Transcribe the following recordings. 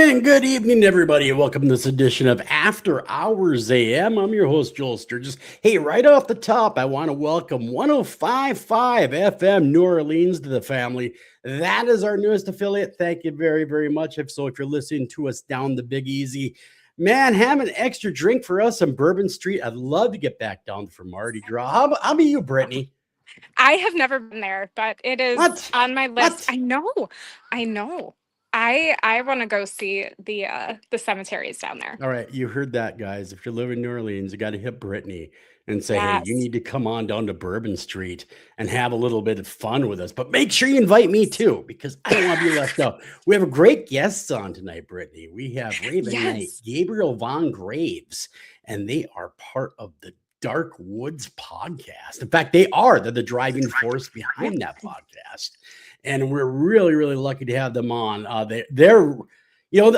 And good evening, everybody. Welcome to this edition of After Hours AM. I'm your host, Joel Sturgis. Hey, right off the top, I want to welcome 105.5 FM New Orleans to the family. That is our newest affiliate. Thank you very, very much. If you're listening to us down the Big Easy, man, have an extra drink for us on Bourbon Street. I'd love to get back down for Mardi Gras. How about you, Brittaney? I have never been there, but it is on my list. I know. I want to go see the cemeteries down there. All right, you heard that, guys. If you live in New Orleans, you got to hit Brittaney and say, Yes. hey, you need to come on down to Bourbon Street and have a little bit of fun with us. But make sure you invite me too, because I don't want to be left out. We have great guests on tonight, Brittaney. We have Raven Knight, Gabriel Von Graves, and they are part of the Darkwoods Podcast. In fact, they're the driving force behind that podcast. And we're really, really lucky to have them on. They're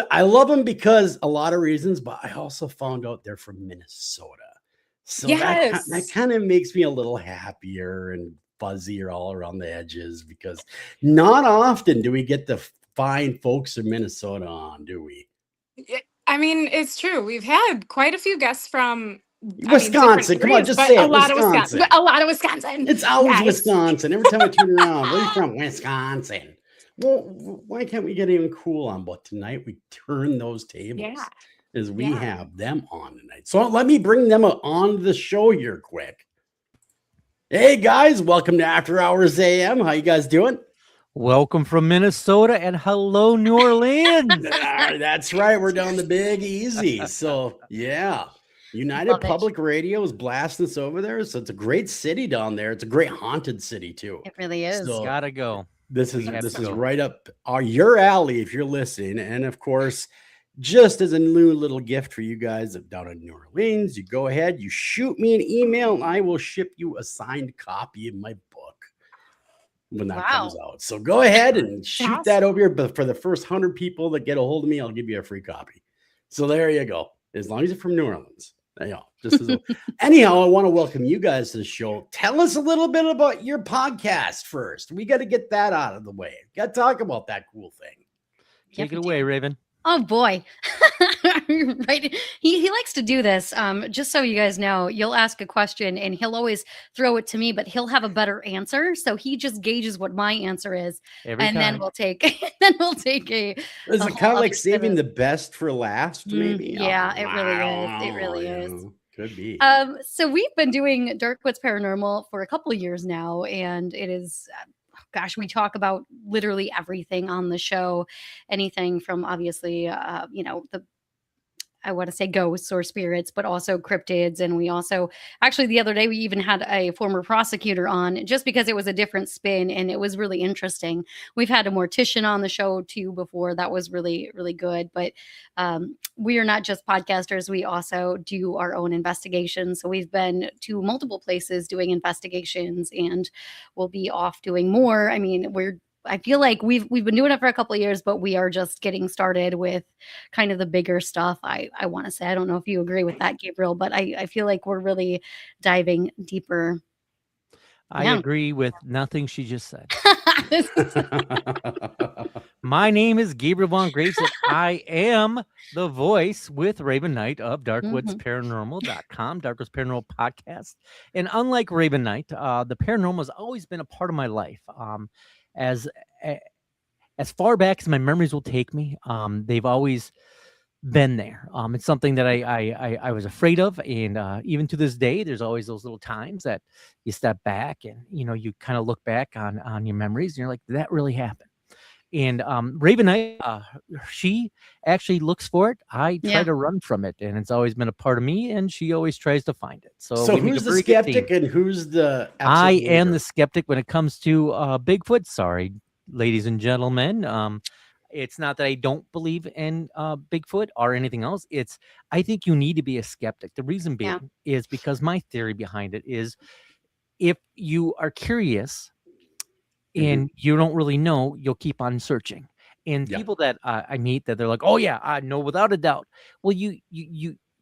I love them because a lot of reasons, but I also found out they're from Minnesota. So that kind of makes me a little happier and fuzzier all around the edges, because not often do we get the fine folks in Minnesota on, do we? I mean, it's true. We've had quite a few guests from Wisconsin. Come on, just say it. A lot of Wisconsin. It's always Wisconsin. Every time I turn around, where are you from? Wisconsin. Well, why can't we get even cool on? But tonight we turn those tables as we have them on tonight. So let me bring them on the show here quick. Hey guys, welcome to After Hours AM. How you guys doing? Welcome from Minnesota and hello, New Orleans. That's right. We're down the Big Easy. So yeah. United Public Radio is blasting us over there. So it's a great city down there. It's a great haunted city too. It really is. So gotta go. This is right up your alley if you're listening. And of course, just as a new little gift for you guys down in New Orleans, you go ahead, you shoot me an email, and I will ship you a signed copy of my book when that comes out. So go ahead and shoot that over here. But for the first 100 people that get a hold of me, I'll give you a free copy. So there you go. As long as you're from New Orleans. Anyhow, I want to welcome you guys to the show. Tell us a little bit about your podcast first. We got to get that out of the way. Got to talk about that cool thing. Take it away, Raven. Oh boy. Right. He likes to do this. Just so you guys know, you'll ask a question and he'll always throw it to me, but he'll have a better answer. So he just gauges what my answer is. Then we'll take a Is it kind of like saving the best for last, maybe? Yeah, it really is. Could be. So we've been doing Darkwoods Paranormal for a couple of years now, and it is we talk about literally everything on the show, anything from obviously, I want to say ghosts or spirits, but also cryptids. And we also, actually the other day, we even had a former prosecutor on just because it was a different spin and it was really interesting. We've had a mortician on the show too before. That was really, really good. But we are not just podcasters. We also do our own investigations. So we've been to multiple places doing investigations and we'll be off doing more. I mean, I feel like we've been doing it for a couple of years, but we are just getting started with kind of the bigger stuff. I want to say, I don't know if you agree with that, Gabriel, but I feel like we're really diving deeper. I agree with nothing she just said. My name is Gabriel Von Graves, and I am the voice with Raven Knight of DarkwoodsParanormal.com, Darkwoods Paranormal Podcast. And unlike Raven Knight, the paranormal has always been a part of my life. As far back as my memories will take me, they've always been there. It's something that I was afraid of, and even to this day, there's always those little times that you step back and you kind of look back on your memories, and you're like, did that really happen? And Raven Knight, she actually looks for it. I try to run from it, and it's always been a part of me, and she always tries to find it. So who's the skeptic and who's the I am the skeptic when it comes to Bigfoot. Sorry, ladies and gentlemen. It's not that I don't believe in Bigfoot or anything else. I think you need to be a skeptic. The reason being is because my theory behind it is if you are curious and you don't really know, you'll keep on searching. And people that I meet that they're like, oh yeah, I know without a doubt. Well, you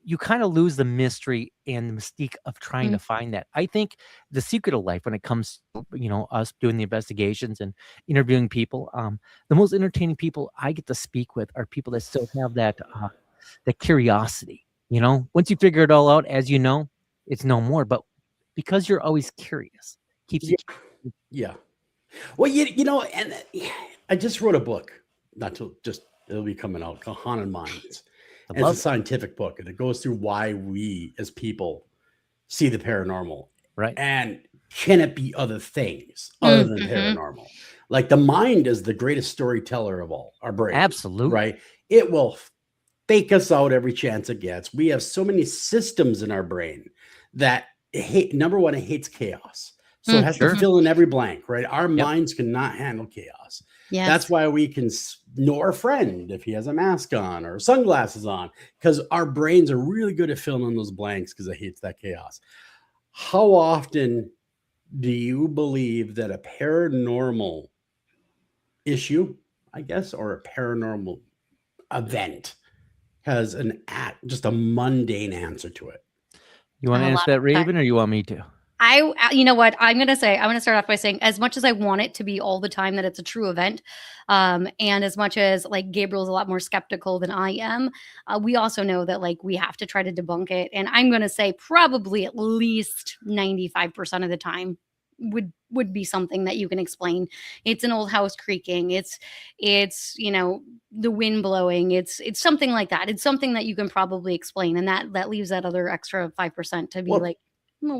you kind of lose the mystery and the mystique of trying to find that. I think the secret of life when it comes to, us doing the investigations and interviewing people, the most entertaining people I get to speak with are people that still have that curiosity. Once you figure it all out, as you know, it's no more. But because you're always curious, keeps you. Yeah. Well, and I just wrote a book, it'll be coming out, called Haunted Minds. And it's a scientific book, and it goes through why we as people see the paranormal. Right. And can it be other things other than paranormal? Like the mind is the greatest storyteller of all, our brain. Absolutely. Right. It will fake us out every chance it gets. We have so many systems in our brain that number one, it hates chaos. So it has to fill in every blank, right? Our minds cannot handle chaos. Yes. That's why we can know our friend if he has a mask on or sunglasses on, because our brains are really good at filling in those blanks because it hates that chaos. How often do you believe that a paranormal issue, I guess, or a paranormal event has just a mundane answer to it? You want to answer that, Raven, or you want me to? You know what I'm going to say? I'm going to start off by saying, as much as I want it to be all the time that it's a true event, and as much as like Gabriel's a lot more skeptical than I am, we also know that like we have to try to debunk it. And I'm going to say probably at least 95% of the time would be something that you can explain. It's an old house creaking. It's the wind blowing. It's something like that. It's something that you can probably explain, and that leaves that other extra 5% to be like.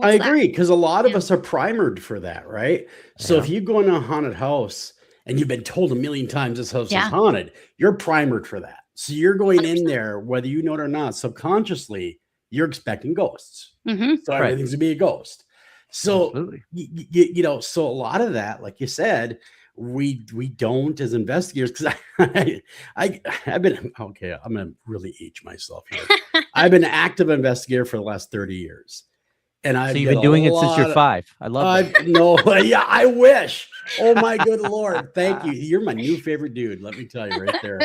I agree, because a lot of us are primed for that, right? So if you go in a haunted house and you've been told a million times this house is haunted, you're primed for that. So you're going 100%. In there, whether you know it or not, subconsciously, you're expecting ghosts. So everything's gonna be a ghost. So so a lot of that, like you said, we don't as investigators, because I've been I'm gonna really age myself here. I've been an active investigator for the last 30 years. And so you've been doing it since you're 5. I love that. No, I wish. Oh my good Lord. Thank you. You're my new favorite dude. Let me tell you right there.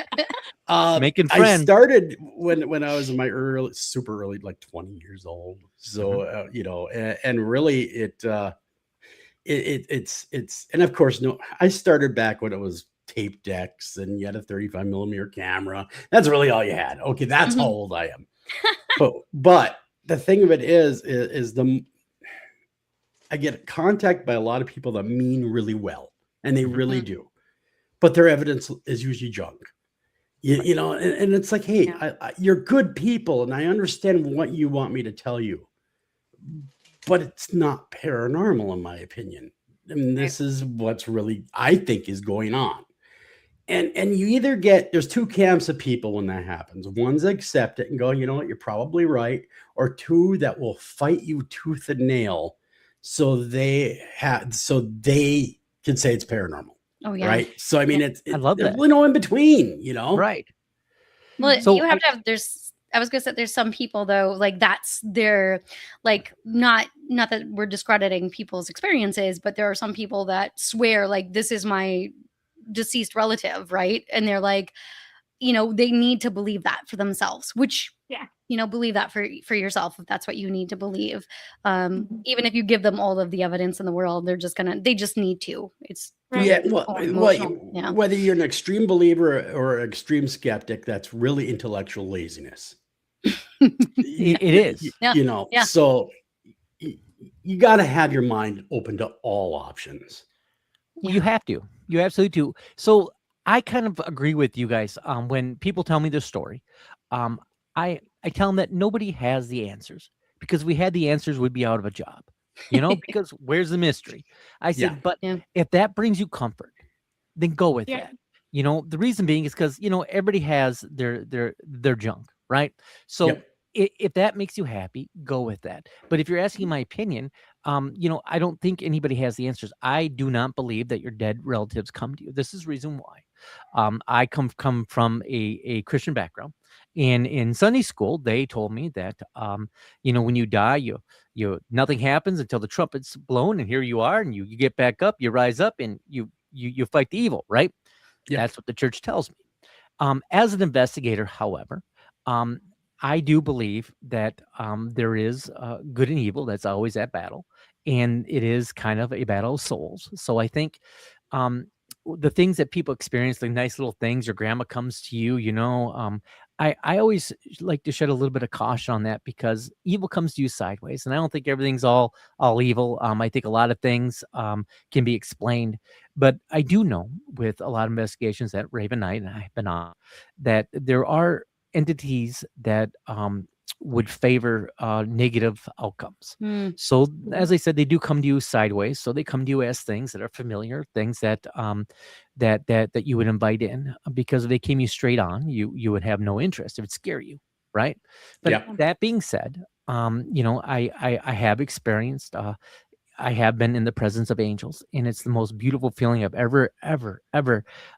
Making friends. I started when I was in my super early, like 20 years old. So, and really it's, and of course, I started back when it was tape decks and you had a 35mm camera. That's really all you had. Okay. That's how old I am. But the thing of it is I get contact by a lot of people that mean really well, and they really do, but their evidence is usually junk. And it's like, hey, you're good people, and I understand what you want me to tell you, but it's not paranormal, in my opinion. I mean, this is what's really, I think, is going on. And you either there's two camps of people when that happens. One's accept it and go, you know what, you're probably right. Or two that will fight you tooth and nail so they can say it's paranormal. Oh, yeah. Right. So, I mean, I love that. There's really no in between, Right. Well, so you have to have, I was going to say there's some people though, like that's their, like, not that we're discrediting people's experiences, but there are some people that swear like this is my deceased relative, right? And they're like, they need to believe that for themselves, which believe that for yourself if that's what you need to believe. Even if you give them all of the evidence in the world, they just need to. It's whether you're an extreme believer or an extreme skeptic, that's really intellectual laziness. It is. So you got to have your mind open to all options. You have to. You absolutely do. So I kind of agree with you guys. When people tell me this story, I tell them that nobody has the answers, because if we had the answers, we'd be out of a job, because where's the mystery? I said, but if that brings you comfort, then go with that. The reason being is because, everybody has their junk, right? So if that makes you happy, go with that. But if you're asking my opinion, I don't think anybody has the answers. I do not believe that your dead relatives come to you. This is the reason why. I come from a Christian background, and in Sunday school, they told me that, when you die, you nothing happens until the trumpet's blown, and here you are, and you get back up, you rise up, and you fight the evil, right? That's what the church tells me. As an investigator, however, I do believe that there is good and evil. That's always at battle, and it is kind of a battle of souls. So I think um, the things that people experience, the nice little things, your grandma comes to you, I always like to shed a little bit of caution on that, because evil comes to you sideways, and I don't think everything's all evil. I think a lot of things can be explained, but I do know, with a lot of investigations that Raven Knight and I have been on, that there are entities that would favor negative outcomes. Mm. So, as I said, they do come to you sideways. So they come to you as things that are familiar, things that that you would invite in, because if they came you straight on, you would have no interest. It would scare you, right? But Yeah. that being said, I have experienced. I have been in the presence of angels, and it's the most beautiful feeling I've ever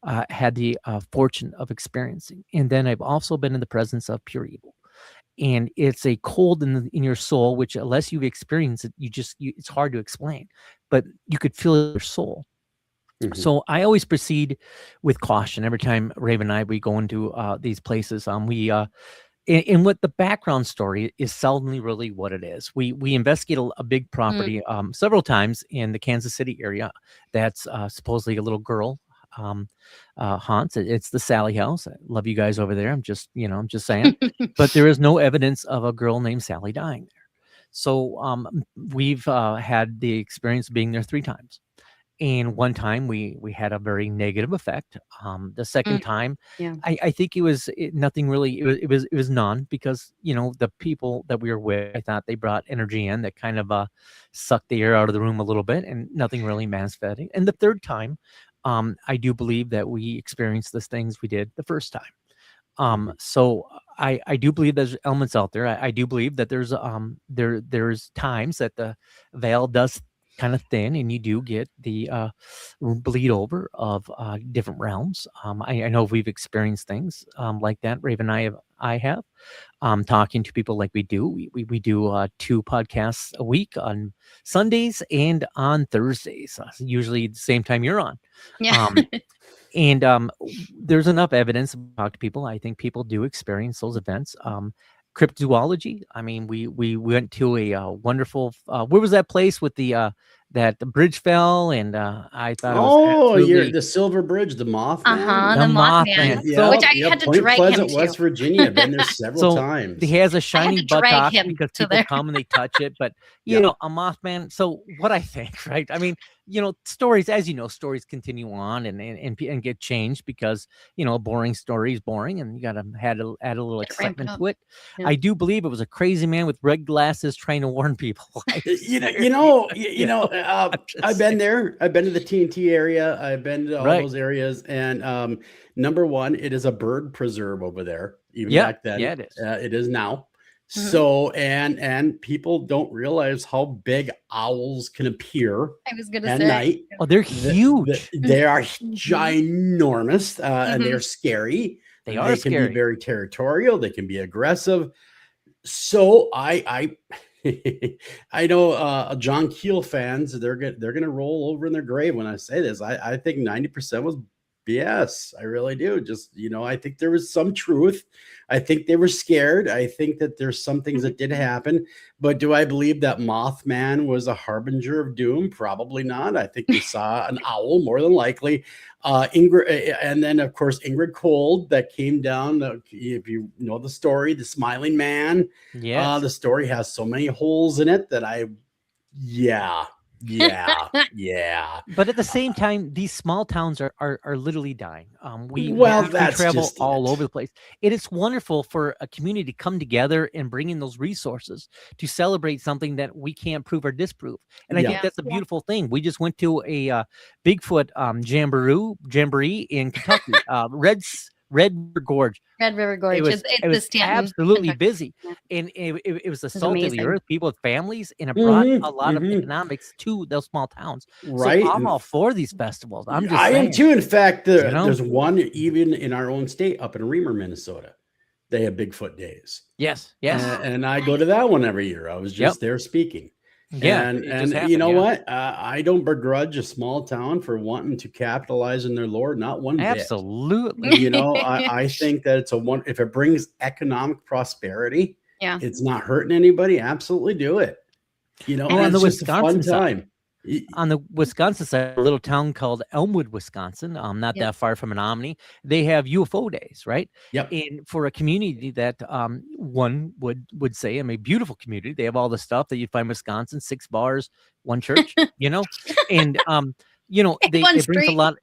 had the fortune of experiencing. And then I've also been in the presence of pure evil, and it's a cold in your soul, which, unless you've experienced it, it's hard to explain, but you could feel it in your soul. Mhm. So I always proceed with caution every time Raven and I we go into these places. And what the background story is seldomly really what it is. We investigate a big property several times in the Kansas City area that's supposedly a little girl haunts. It's the Sally house. I love you guys over there. I'm just saying. But there is no evidence of a girl named Sally dying there. So we've had the experience of being there 3 times. And one time we had a very negative effect. The second time, Yeah. I think nothing really. It was none, because the people that we were with, I thought they brought energy in that kind of sucked the air out of the room a little bit, and nothing really manifested. And the third time, I do believe that we experienced the things we did the first time. So I do believe there's elements out there. I do believe that there's times that the veil does kind of thin, and you do get the bleed over of different realms. I know we've experienced things like that. Raven and I have talking to people like we do. We do 2 podcasts a week on Sundays and on Thursdays, usually the same time you're on. Yeah. And there's enough evidence to talk to people. I think people do experience those events. Cryptozoology. I mean, we went to a wonderful. Where was that place with the that the bridge fell, and I thought it was you're the Silver Bridge, the Mothman. The Mothman. Yeah, Which I had to Point drag Pleasant, him West to. Virginia. Been there several times. He has a shiny to drag buttock him because to people there. come and they touch it. But you know, a Mothman. So what I think, right? I mean, stories, as you know, stories continue on and get changed, because a boring story is boring, and you got to add a little excitement to it. Yeah. I do believe it was a crazy man with red glasses trying to warn people. I've been there. I've been to the TNT area. I've been to all those areas, and number one, it is a bird preserve over there. Even back then, it is. It is now. So and people don't realize how big owls can appear I was gonna at say. night. Oh, they're huge. They are ginormous, and they're scary. They are can scary. be very territorial. They can be aggressive. So I know John Keel fans, they're gonna roll over in their grave when I say this. I think 90% was BS. I really do. Just, I think there was some truth. I think they were scared. I think that there's some things that did happen. But do I believe that Mothman was a harbinger of doom? Probably not. I think we saw an owl, more than likely. Ingrid, and then, of course, Ingrid Cold that came down. If you know the story, the smiling man. Yes. The story has so many holes in it that yeah. But at the same time, these small towns are literally dying. We that's travel just all it. over the place. It is wonderful for a community to come together and bring in those resources to celebrate something that we can't prove or disprove. And I think that's a beautiful thing. We just went to a Bigfoot jamboree in Kentucky, Red River Gorge. Red River Gorge. It was absolutely busy, and it was the salt of the earth. People with families, and it brought a lot of economics to those small towns. Right, so I'm all for these festivals. I am too. In fact, there's one even in our own state up in Reamer, Minnesota. They have Bigfoot days. Yes, and I go to that one every year. I was just there speaking. Yeah, And it just you happened, know yeah. what? I don't begrudge a small town for wanting to capitalize on their lore, not one bit. Absolutely. You know, I think that it's if it brings economic prosperity, Yeah. it's not hurting anybody. Absolutely do it. You know, Well, and on the it's just a fun Wisconsin side, time. on the Wisconsin side, a little town called Elmwood, Wisconsin, not Yep. that far from Menominee, they have UFO days, right? Yep. And for a community that one would say, I mean, beautiful community, they have all the stuff that you find in Wisconsin, 6 bars, 1 church, you know, and you know, One it brings a street. lot,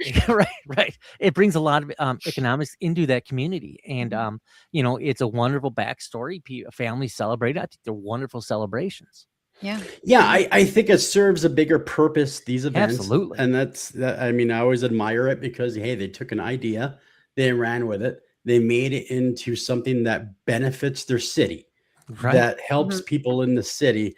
right. It brings a lot of economics into that community, and you know, it's a wonderful backstory. Families celebrate. I think they're wonderful celebrations. Yeah. Yeah, I think it serves a bigger purpose, these events. Absolutely. And I mean, I always admire it because, hey, they took an idea, they ran with it, they made it into something that benefits their city, Right. that helps people in the city.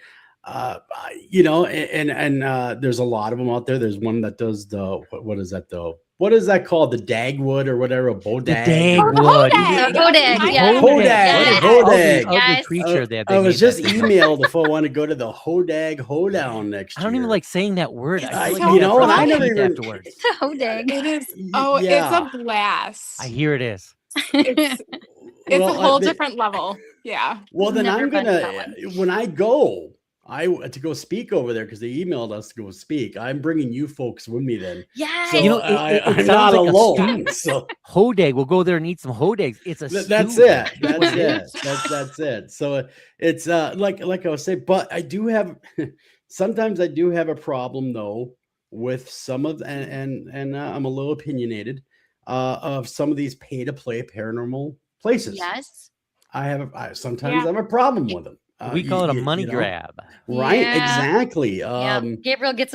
You know, and there's a lot of them out there. There's one that does what is that though? What is that called? The Dagwood or whatever? Bodag. Dagwood. Hodag, yeah. Hodag. Hodag. Ugly Yes. creature that I was made just that thing. emailed if I want to go to the Hodag Hoedown next year. I don't even like saying that word. I feel like you you know, and I have never to even. afterwards. Oh, dang. It is. Oh, yeah. It's a blast. I hear it is. It's Well, a whole different level. Yeah. Well, then Never I'm been to that gonna one. when I go, to go speak over there because they emailed us to go speak. I'm bringing you folks with me then. Yes. So You know, it I'm sounds not like a alone. stew. So Hodag. We'll go there and eat some hodags. It's a that's stew. it. That's it. That's it. So it's like I was saying, but I do have sometimes I do have a problem though with some of and I'm a little opinionated of some of these pay to play paranormal places. Yes. Sometimes Yeah. I have a problem with them. We call it a money you know? grab. Right, Yeah. exactly. Yeah. Gabriel gets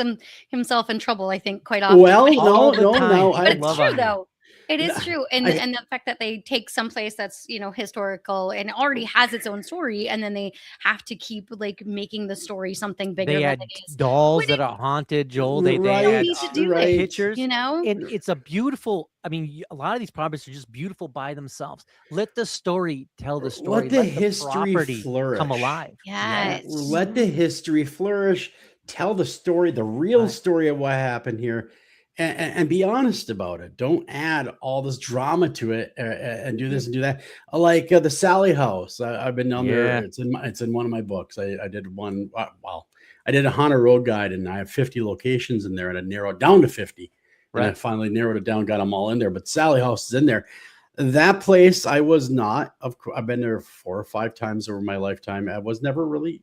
himself in trouble, I think, quite often. Well, All the no. time. But it's love true on you. though. It is No, true. And I- and the fact that they take someplace that's, historical and already has its own story, and then they have to keep like making the story something bigger They than had it is. dolls When that are haunted, Joel. They Right, You had need to do right. it, pictures. And it's a beautiful, I mean, a lot of these properties are just beautiful by themselves. Let the story tell the story. Let the history property flourish. come alive. Yes. Let the history flourish. Tell the story, the real Right. story of what happened here, and be honest about it. Don't add all this drama to it and do this and do that. Like the Sally House. I've been down Yeah. there. It's in one of my books. I did one. I did a haunted road guide, and I have 50 locations in there, and I narrowed it down to 50. And I Right. finally narrowed it down, got them all in there. But Sally House is in there. That place, I was not. I've been there 4 or 5 times over my lifetime. I was never really.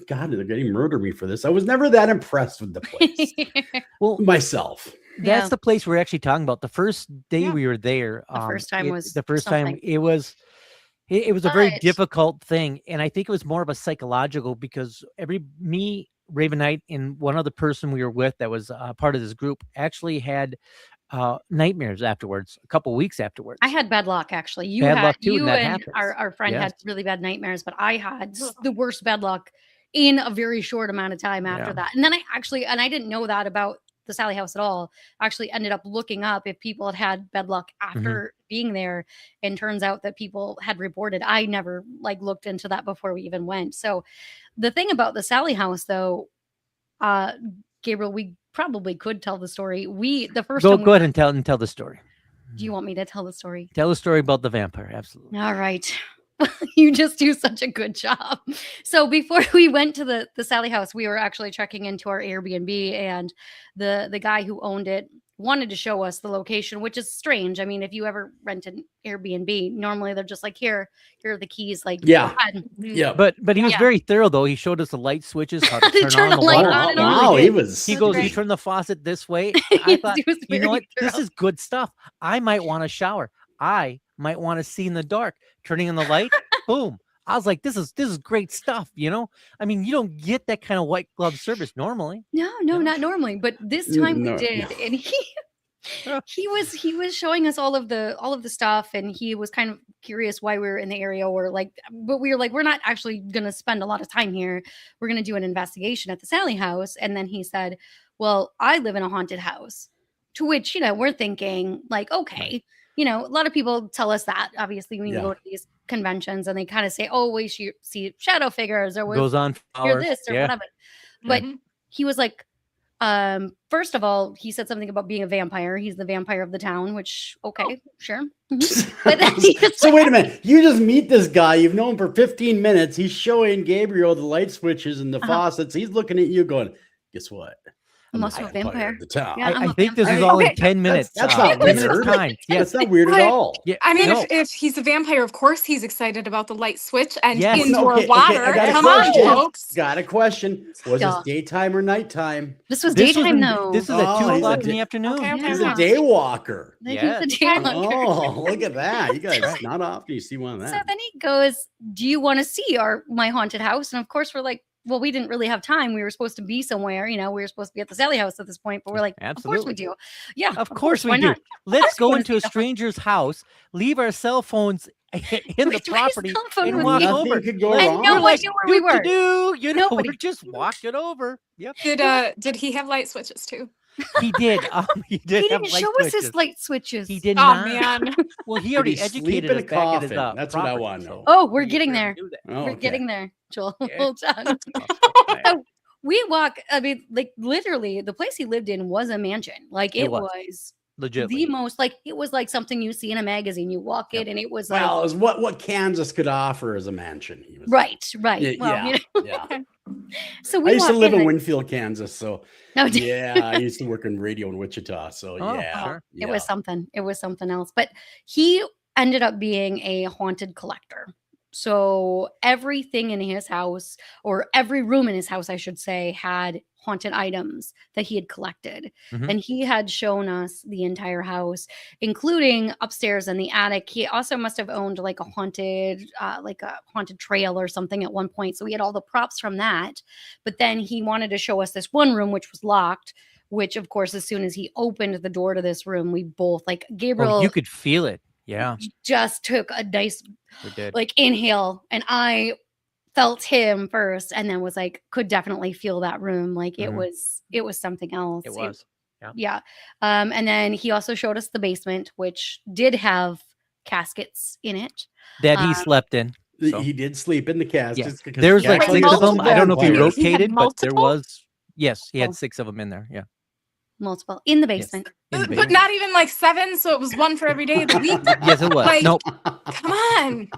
God, they're getting murder me for this. I was never that impressed with the place Well, myself. that's Yeah. the place we're actually talking about. The first day Yeah. we were there, The first time was the first something. time it was a very But- difficult thing, and I think it was more of a psychological because me, Raven Knight, and one other person we were with that was part of this group actually had nightmares afterwards, a couple weeks afterwards. I had bad luck actually. You Bad had luck, too, and you that and happens. our friend Yes. had really bad nightmares, but I had the worst bad luck in a very short amount of time after Yeah. that. And then I didn't know that about the Sally House at all. I actually ended up looking up if people had bad luck after being there, and turns out that people had reported. I never looked into that before we even went. So the thing about the Sally House though, Gabriel, we probably could tell the story. The first time Go ahead and tell the story. do you want me to tell the story? Tell the story about the vampire. Absolutely. All right. You just do such a good job. So before we went to the Sally House, we were actually checking into our Airbnb, and the guy who owned it wanted to show us the location, which is strange. I mean, if you ever rent an Airbnb, normally they're just like, here are the keys. Like, Yeah. go ahead. Yeah. But he was Yeah. very thorough though. He showed us the light switches, how to To turn turn on the the light water. on and He off. really Wow, did. he was. He goes, you great. turn the faucet this way. I thought, He was you know very what? This thorough. is good stuff. I might want to shower. I might want to see in the dark. Turning on the light, boom. I was like, this is great stuff, you know? I mean, you don't get that kind of white glove service normally. No, Yeah. not normally. But this time No, we did, no. and he was showing us all of the stuff, and he was kind of curious why we were in the area, but we were like, we're not actually gonna spend a lot of time here. We're gonna do an investigation at the Sally House. And then he said, well, I live in a haunted house. To which, we're thinking like, okay, a lot of people tell us that obviously when you Yeah. go to these conventions, and they kind of say, oh, we see shadow figures, or we Goes on for hear hours. this or Yeah. whatever. But Mhm. he was like, first of all, he said something about being a vampire. He's the vampire of the town, which, okay, sure. Mhm. But then he just So wait a minute. You just meet this guy. You've known him for 15 minutes. He's showing Gabriel the light switches and the faucets. He's looking at you going, guess what? I'm also a vampire. of the town. Yeah. I'm I a think this is vampire. all in Okay. 10 minutes. That's not 10 minutes weird. time. Yes. That's not weird at But- all. Yeah. I mean, No. if he's a vampire, of course he's excited about the light switch and Yes. indoor Okay, water. I got a Come on, question. folks. Got a question. Was this Stop. daytime or nighttime? This was This was daytime, in- though. This is Oh, at 2 he's a o'clock in day- the afternoon. Okay, okay. He's Yeah. a day walker. He's Yes. a daywalker. Oh, look at that. You guys, not often you see one of So that. then he goes, do you want to see my haunted house? And of course, we're like, well, we didn't really have time. We were supposed to be somewhere. We were supposed to be at the Sally house at this point. But we're like, of course we Absolutely. do. Yeah, Of course we why do. not? Let's course we go wanna into see a the- stranger's house, leave our cell phones in the Leave my property, cell phone and with walk me. Nothing over. could go Let's- wrong. And no we're one like, knew where we were. "Do-do-do," You know, Nobody. we're just walking over. Yep, Did he have light switches too? he did. He did. He have didn't light show us his switches. light switches. He did Oh not. man. Well, he Did already he sleep educated in us a back at his coffin? That's what I property, wanna know. so Oh, we're we getting sure there. do that. Oh, We're okay. getting there, Joel. Yeah. Hold on. Okay. So we walk. I mean, like literally, the place he lived in was a mansion. Like It it was. was Legit. the most. Like it was like something you see in a magazine. You walk Yep. it, and it was like Well, it was what Kansas could offer as a mansion. He was right. Yeah, Well, yeah, you know, yeah. so we I used to walk live in like- Winfield, Kansas. So No, yeah, I used to work in radio in Wichita. So Oh, yeah, sure. it was something. It was something else. But he ended up being a haunted collector. So everything in his house, or every room in his house, I should say, had haunted items that he had collected. Mhm. And he had shown us the entire house, including upstairs in the attic. He also must have owned like a haunted trail or something at one point. So he had all the props from that. But then he wanted to show us this one room, which was locked. Which, of course, as soon as he opened the door to this room, we both like Gabriel Oh, you could feel it. Yeah, just took a nice we did. like inhale, and I felt him first, and then was like, could definitely feel that room. Like it Mhm. was something else. It was. Yeah. And then he also showed us the basement, which did have caskets in it. That he Um, slept in. So. He did sleep in the cast. Yeah. just because There's like Cassidy's 6 of them. a I don't know if he vampire. He had rotated, but there multiple? was. Yes, he Oh. had 6 of them in there. Yeah. Multiple in the Yes. basement. In the But basement. not even like 7, so it was one for every day of the week. Yes, it was. Like- Nope. Come on.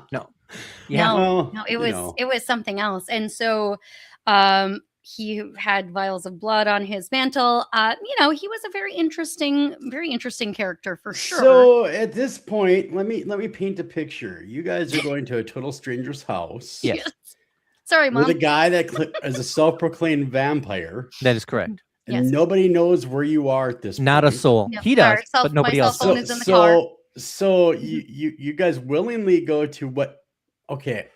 Yeah. No, Well, No, you know. it was something else. And so he had vials of blood on his mantle. He was a very interesting character for sure. So at this point, let me paint a picture. You guys are going to a total stranger's house. Yes, Sorry, With Mom. a guy that is a self-proclaimed vampire, that is correct. and Yes. nobody knows where you are at this Not a point. soul. Yeah, He our does, cell- but nobody my else. cell phone does. is in the car. So you guys willingly go to what? Okay,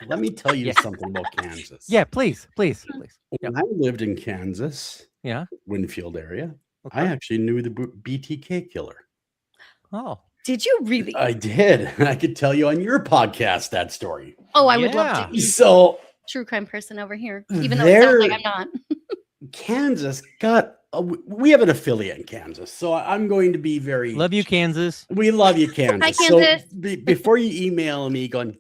let me tell you Yeah. something about Kansas. Yeah, please. When I lived in Kansas, Yeah. Winfield area, Okay. I actually knew the BTK killer. Oh, Did you really? I did. I could tell you on your podcast that story. Oh, I would love yeah. to. So True crime person over here, even though it sounds like There- I'm not. Kansas we have an affiliate in Kansas, so I'm going to be very love you, Kansas. We love you, Kansas. Hi, So Kansas. before you email me going,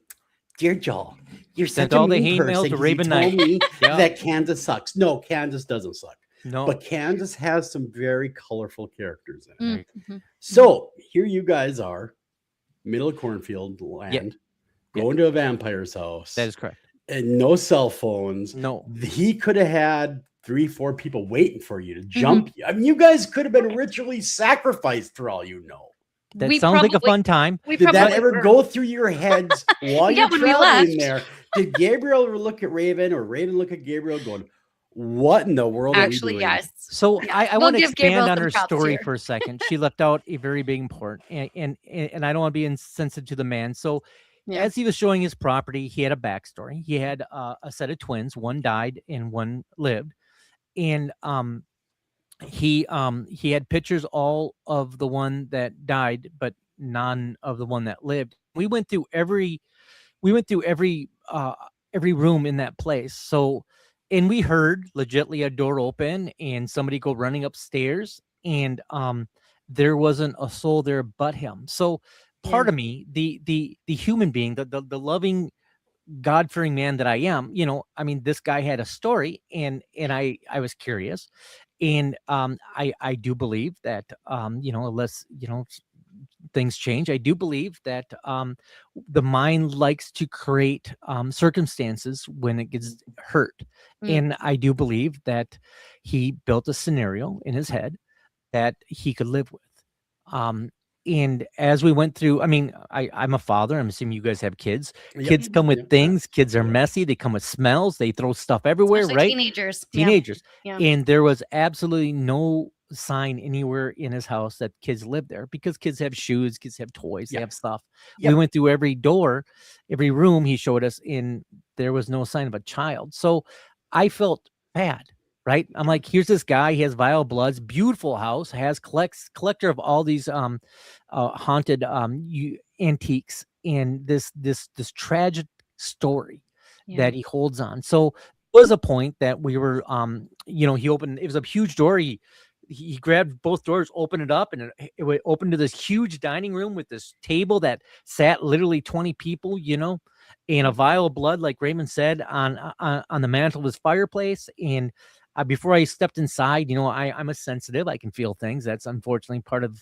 dear Joel, you're Sent such a all the mean hate mail person to 'cause Raven you told Knight." me Yeah. that Kansas sucks. No, Kansas doesn't suck. No. But Kansas has some very colorful characters in it. Mhm. So here you guys are, middle of cornfield land, going to a vampire's house, That is correct. and no cell phones. No. He could have had 3-4 people waiting for you to jump you. I mean, you guys could have been ritually sacrificed for all you know. That We sounds like a probably- fun time. We Did that probably ever were. go through your heads while Yeah, you're when we traveling left. there? Did Gabriel ever look at Raven or Raven look at Gabriel going, what in the world Actually, are we doing? yes. So Yeah, I we'll want to give Gabriel expand on some her props story here. for a second. She left out a very big important, and I don't want to be insensitive to the man. So Yeah. as he was showing his property, he had a backstory. He had a set of twins. One died and one lived, and he had pictures all of the one that died, but none of the one that lived. We went through every room in that place. So, and we heard legitly a door open and somebody go running upstairs, and there wasn't a soul there but him. So part of me, the human being, the loving God-fearing man that I am, I mean, this guy had a story, and I was curious, and I do believe that unless things change, I do believe that the mind likes to create circumstances when it gets hurt, and I do believe that he built a scenario in his head that he could live with. And as we went through, I mean, I'm a father. I'm assuming you guys have kids. Yep. Kids come with Yep. things. Kids are messy. They come with smells. They throw stuff everywhere, Especially right? Teenagers. Yeah. And there was absolutely no sign anywhere in his house that kids live there, because kids have shoes, kids have toys, they have stuff. Yep. We went through every door, every room he showed us, and there was no sign of a child. So I felt bad. Right. I'm like, here's this guy, he has vile bloods, beautiful house, has collector of all these haunted antiques, and this tragic story that he holds on. So there was a point that we were he opened, it was a huge door. He grabbed both doors, opened it up, and it opened to this huge dining room with this table that sat literally 20 people, and a vial of blood, like Raymond said, on the mantle of his fireplace. And before I stepped inside, I'm a sensitive. I can feel things. That's unfortunately part of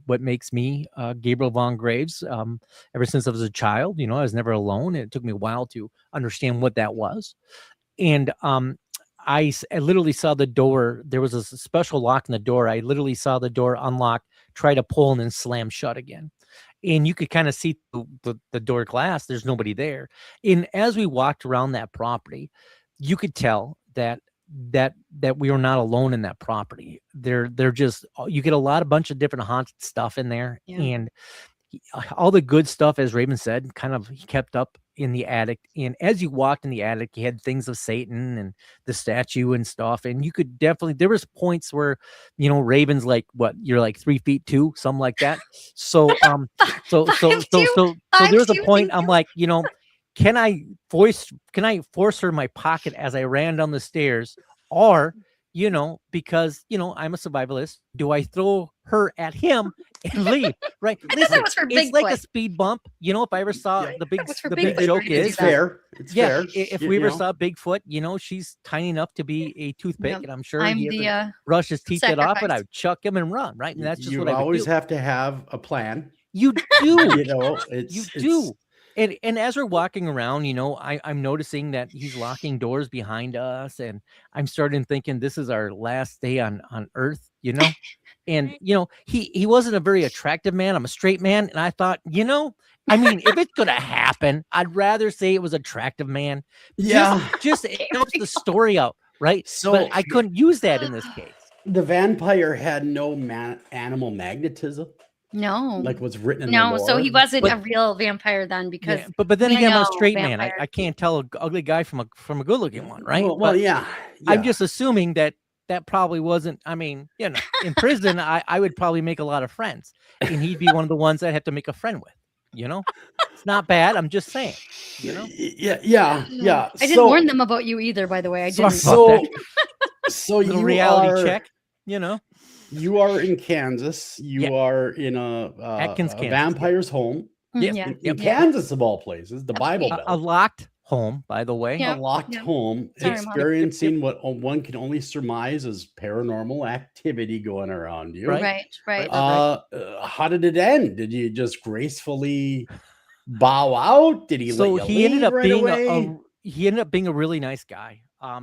what makes me Gabriel Von Graves. Ever since I was a child, I was never alone. It took me a while to understand what that was. And I literally saw the door. There was a special lock in the door. I literally saw the door unlock, try to pull, and then slam shut again. And you could kind of see the door glass. There's nobody there. And as we walked around that property, you could tell that we were not alone in that property. They're just, you get a bunch of different haunted stuff in there. Yeah. And all the good stuff, as Raven said, kind of he kept up in the attic. And as you walked in the attic, you had things of Satan and the statue and stuff. And you could definitely, there was points where, Raven's like, what, you're like 3'2", something like that. So, so there was a point I'm like, can I force her in my pocket as I ran down the stairs? Or, because, I'm a survivalist, do I throw her at him and leave? Right. Listen, was for it's Bigfoot. like a speed bump. If I ever saw the big Bigfoot. joke is it's fair. It's fair. If we ever saw Bigfoot, she's tiny enough to be a toothpick, and I'm sure he brush his teeth it off, but I would chuck him and run. Right. And that's just what I would always do. have to have a plan. You do. You do. And as we're walking around, I'm noticing that he's locking doors behind us, and I'm starting thinking this is our last day on Earth, And he wasn't a very attractive man. I'm a straight man, and I thought, if it's gonna happen, I'd rather say it was attractive man. Yeah, just helps the story out, right? So but I couldn't use that in this case. The vampire had no animal magnetism. No, like what's written in the lore. So he wasn't a real vampire then, because but then again, I'm a straight man. I can't tell an ugly guy from a good looking one, right? Well, yeah. I'm just assuming that probably wasn't. I mean, in prison, I would probably make a lot of friends, and he'd be one of the ones I'd have to make a friend with. It's not bad. I'm just saying. Yeah. I didn't warn them about you either, by the way. I didn't. So you reality check. You are in Kansas. You are in a vampire's home. In Kansas, of all places, the Bible Belt. A locked home, by the way. A locked home, experiencing what one can only surmise as paranormal activity going around you. Right. How did it end? Did you just gracefully bow out? Did he let you leave he ended up being a really nice guy.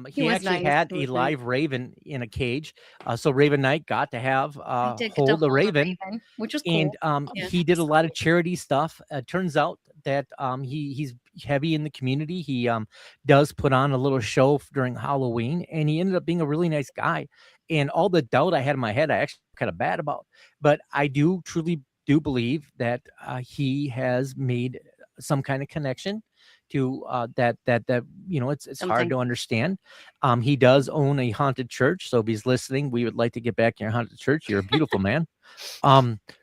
He actually had a live raven in a cage. So Raven Knight got to have hold a raven, which was cool. And he did a lot of charity stuff. Turns out that he's heavy in the community. He does put on a little show during Halloween, and he ended up being a really nice guy. And all the doubt I had in my head, I actually kind of bad about. But I truly do believe that he has made some kind of connection to that it's hard to understand. He does own a haunted church, so if he's listening, we would like to get back in your haunted church. You're a beautiful man.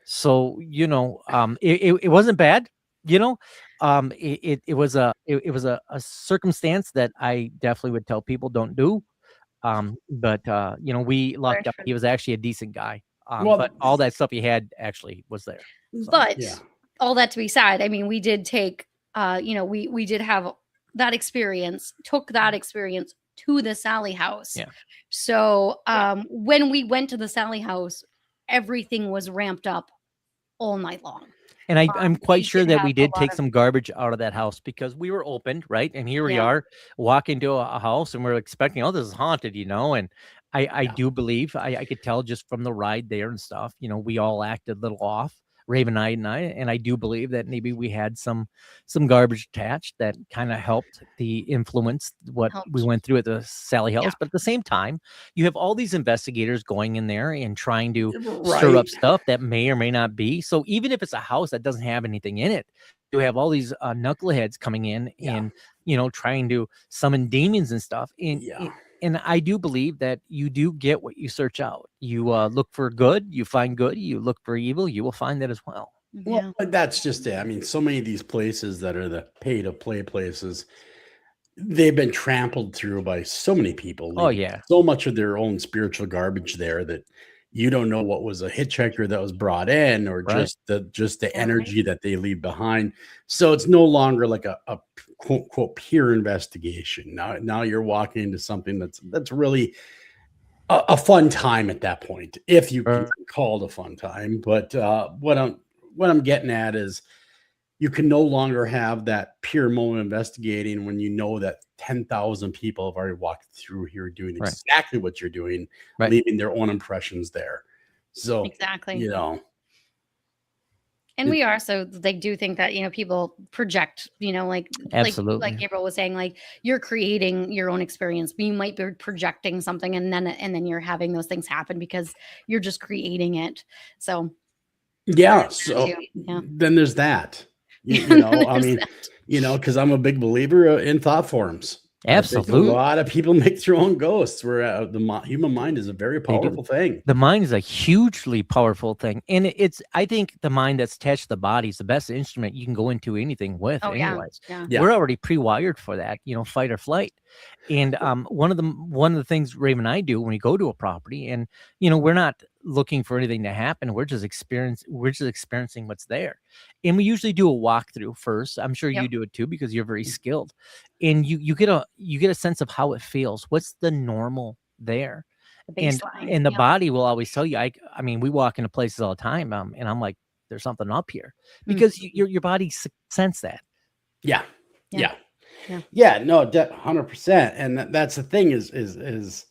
So it wasn't bad. It was a circumstance that I definitely would tell people don't do. But we lucked up. He was actually a decent guy. But all that stuff he had actually was there. So, but all that to be said, I mean, we did take we did have that experience, took that experience to the Sally house. Yeah. So when we went to the Sally house, everything was ramped up all night long. And I'm quite sure that we did take of- some garbage out of that house because we were opened, right? And here we Yeah. are walking to a house and we're expecting, oh, this is haunted, And I do believe I could tell just from the ride there and stuff, we all acted a little off, Raven and I do believe that maybe we had some garbage attached that kind of helped the influence what we went through at the Sally house. Yeah. But at the same time, you have all these investigators going in there and trying to stir up stuff that may or may not be. So even if it's a house that doesn't have anything in it, you have all these knuckleheads coming in and trying to summon demons and stuff. And I do believe that you do get what you search out. You look for good, you find good. You look for evil, you will find that as well. Well, but that's just it. I mean, so many of these places that are the pay-to-play places, they've been trampled through by so many people. Oh, yeah. So much of their own spiritual garbage there that you don't know what was a hitchhiker that was brought in or just the energy that they leave behind. So it's no longer like a quote unquote pure investigation. Now you're walking into something that's really a fun time at that point, if you can call it a fun time. But what I'm getting at is you can no longer have that pure moment investigating when you know that 10,000 people have already walked through here doing exactly what you're doing, leaving their own impressions there. So exactly, and so they do think that people project, absolutely, like Gabriel was saying, like you're creating your own experience, but you might be projecting something, and then you're having those things happen because you're just creating it. So then there's that. I mean, because I'm a big believer in thought forms. Absolutely. A lot of people make their own ghosts where the human mind is a very powerful thing. The mind is a hugely powerful thing. And I think the mind that's attached to the body is the best instrument you can go into anything with. Anyways. Yeah. We're already pre-wired for that, fight or flight. And one of the things Raven and I do when we go to a property, and we're not looking for anything to happen, we're just experiencing what's there. And we usually do a walkthrough first. I'm sure you do it too because you're very skilled, and you get a sense of how it feels. What's the normal there? And the body will always tell you. I mean, we walk into places all the time, and I'm like, there's something up here because your body sense that. Yeah. No, 100%. And that's the thing is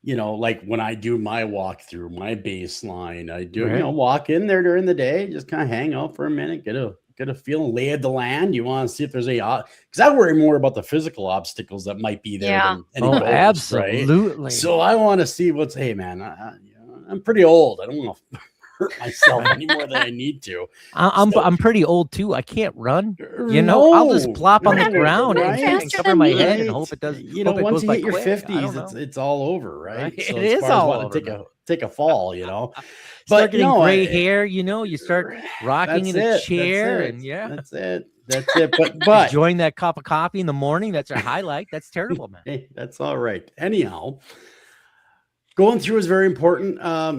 like when I do my walkthrough, my baseline, I do walk in there during the day, just kind of hang out for a minute, get a feeling, lay of the land. You want to see if there's any, because I worry more about the physical obstacles that might be there than any ghosts, absolutely. Right? So I want to see what's. Hey, man, I'm pretty old. I don't want to hurt myself any more than I need to. I'm pretty old too. I can't run. I'll just plop on the ground and cover my head and hope it does. Once you hit your 50s, it's all over, right? So it is all over. Take a fall, Start getting gray hair, you start rocking in a chair, and that's it. But enjoying that cup of coffee in the morning, that's a highlight. That's terrible, man. Hey, that's all right. Anyhow, going through is very important. I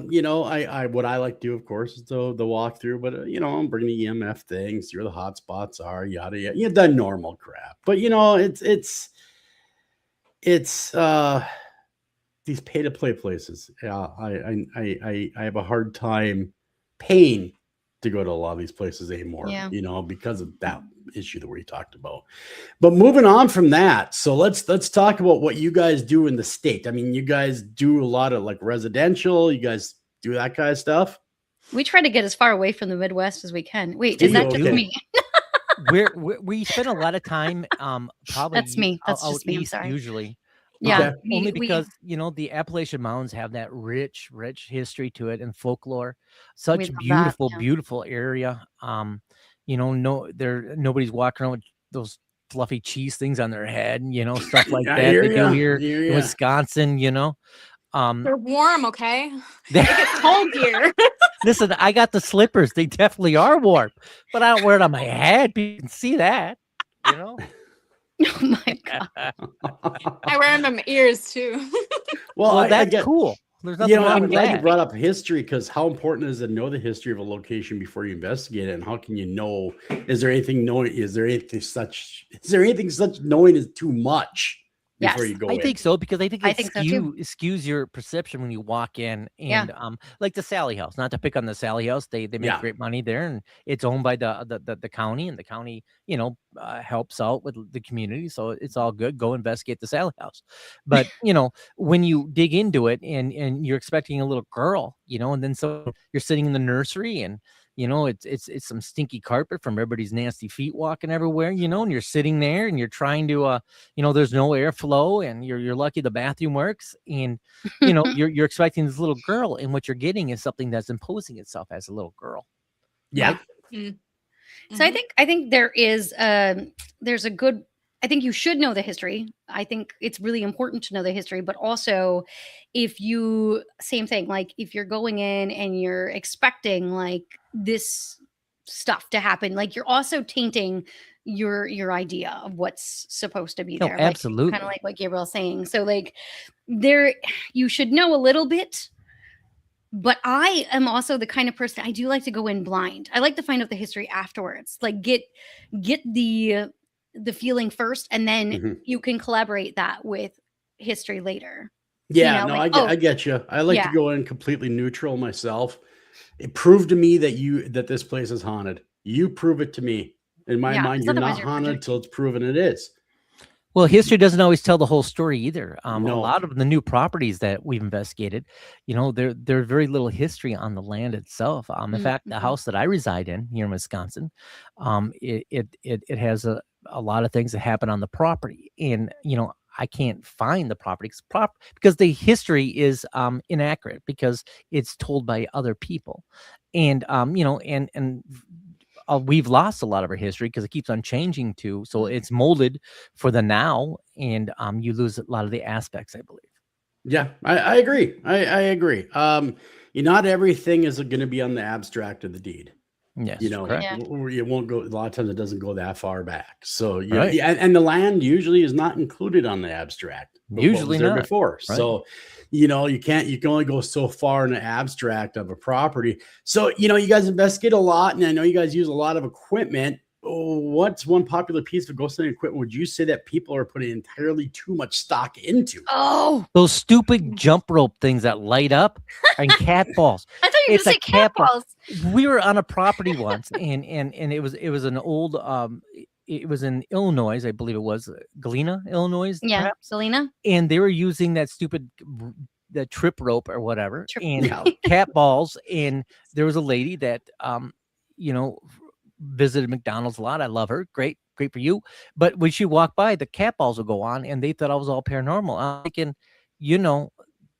what I like to do, of course, is the walkthrough, but I'm bringing the EMF things, see where the hot spots are, yada yada. The normal crap. But it's these pay-to-play places. Yeah, I have a hard time paying to go to a lot of these places anymore. Because of that issue that we talked about. But moving on from that, so let's talk about what you guys do in the state. I mean, you guys do a lot of like residential. You guys do that kind of stuff. We try to get as far away from the Midwest as we can. Wait, is that just me? we spend a lot of time probably that's me. That's just me. I'm sorry. Usually. Yeah. Only because the Appalachian Mountains have that rich history to it and folklore. Such beautiful area. Nobody's walking around with those fluffy cheese things on their head, stuff like that. They do here in Wisconsin, They're warm, okay? It gets cold here. Listen, I got the slippers. They definitely are warm, but I don't wear it on my head. You can see that, Oh my God. I wear them in my ears too. Well, that's cool. There's nothing wrong I'm with glad you that. brought up history, because how important is it to know the history of a location before you investigate it? And how can you know, is there anything such knowing is too much before Yes, you go I in? think so, because I think I it think so too. skews your perception when you walk in, Yeah. and like the Sally House. Not to pick on the Sally House, they make Yeah. great money there, and it's owned by the county, and the county helps out with the community, so it's all good. Go investigate the Sally House, but when you dig into it and you're expecting a little girl, and then so you're sitting in the nursery and. It's some stinky carpet from everybody's nasty feet walking everywhere, and you're sitting there and you're trying to there's no airflow, and you're lucky the bathroom works, and you're expecting this little girl, and what you're getting is something that's imposing itself as a little girl. Yeah. So I think there's a good, I think you should know the history. I think it's really important to know the history, but also same thing, like if you're going in and you're expecting like this stuff to happen, like you're also tainting your idea of what's supposed to be No, there. absolutely. Kind of like what Gabriel's saying. So like you should know a little bit. But I am also the kind of person, I do like to go in blind. I like to find out the history afterwards. Like get the feeling first, and then you can collaborate that with history later. Yeah, like, I get you. I like to go in completely neutral myself. It proved to me that this place is haunted. You prove it to me. In my mind, you're not haunted until it's proven it is. Well, history doesn't always tell the whole story either. No. A lot of the new properties that we've investigated, there's very little history on the land itself. In fact, the house that I reside in here in Wisconsin, it has a lot of things that happen on the property, and I can't find the property because the history is inaccurate, because it's told by other people, and we've lost a lot of our history because it keeps on changing too. So it's molded for the now, and you lose a lot of the aspects, I believe. Yeah, I agree. I agree. Not everything is going to be on the abstract of the deed. Yes, correct. It won't go. A lot of times it doesn't go that far back. So Right. and the land usually is not included on the abstract. Usually there not. before. Right. So you can only go so far in the abstract of a property. So you guys investigate a lot, and I know you guys use a lot of equipment. What's one popular piece of ghost hunting equipment would you say that people are putting entirely too much stock into? Oh, those stupid jump rope things that light up and cat balls. I thought you were going to say cat balls. We were on a property once, and it was an old it was in Illinois, I believe it was Galena, Illinois. Yeah, perhaps? Selena. And they were using that stupid the trip rope or whatever, and cat balls. And there was a lady that visited McDonald's a lot. I love her. Great for you. But when she walked by, the cat balls would go on, and they thought I was all paranormal. I'm thinking,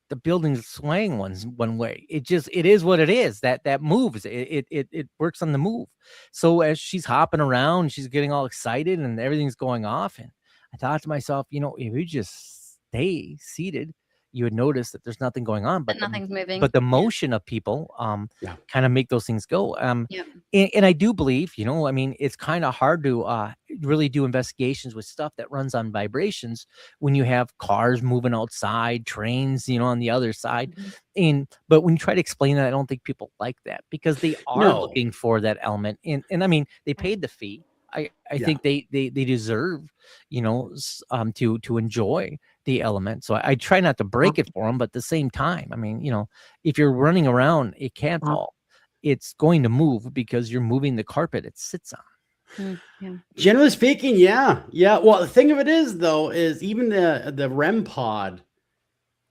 the building's swaying one way. It is what it is. That moves. It works on the move. So as she's hopping around, she's getting all excited and everything's going off. And I thought to myself, if you just stay seated, you would notice that there's nothing going on, but nothing's moving. But the motion of people kind of make those things go. And I do believe, it's kind of hard to really do investigations with stuff that runs on vibrations when you have cars moving outside, trains, on the other side. But when you try to explain that, I don't think people like that, because they are looking for that element. And I mean, they paid the fee. I think they deserve, to enjoy the element. So I try not to break it for them, but at the same time, I mean, if you're running around a cat ball, it's going to move because you're moving the carpet it sits on. Generally speaking, yeah. Well, the thing of it is, though, is even the REM pod.